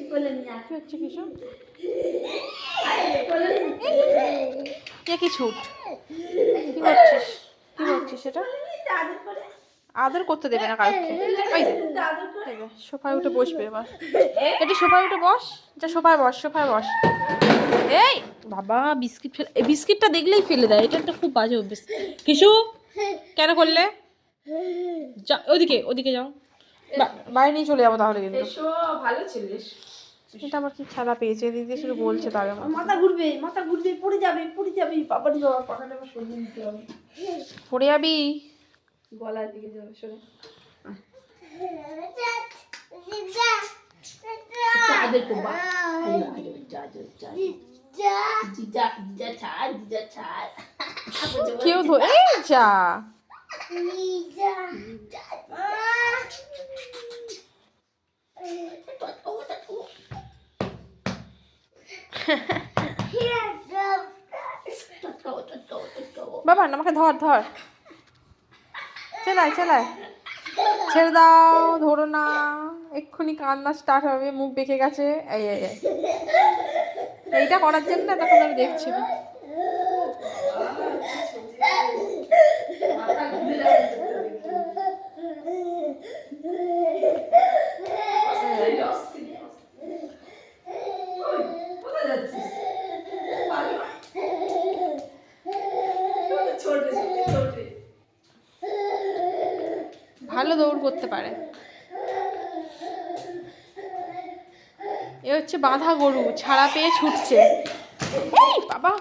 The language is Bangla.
কি হচ্ছে কিছু কি ছুট কি করছিস সেটা আদর করতে দেবে না কাউকে সোফায় উঠে বসবে এবার একটু সোফায় উঠে বস যা সোফায় বস এই বাবা বিস্কিট ফেলে এই বিস্কিটটা দেখলেই ফেলে দেয় এটা একটা খুব বাজে অভ্যেস কিছু কেন করলে যা ওদিকে যাও বাইরে নিয়ে চলে যাবো তাহলে কিন্তু ভালো ছিলিস এটা আবার কি খেলা পেয়েছে দিদি শুধু বলছে তার মাথা ঘুরবে পড়ে যাবে বাবারি বাবা পাখাটা আবার সরিয়ে নিতে হবে পড়ে যাবি গলার দিকে যাবে সরে কেউ ধরে যা বাবা আমাকে ধর চালাই ছেড়ে দাও ধরো না এক্ষুনি কান্না স্টার্ট হবে মুখ বেঁকে গেছে এইটা করার জন্য তখন আমি দেখছি ভালো দৌড় করতে পারে এ হচ্ছে বাঁধা গরু ছাড়া পেয়ে ছুটছে এই বাবা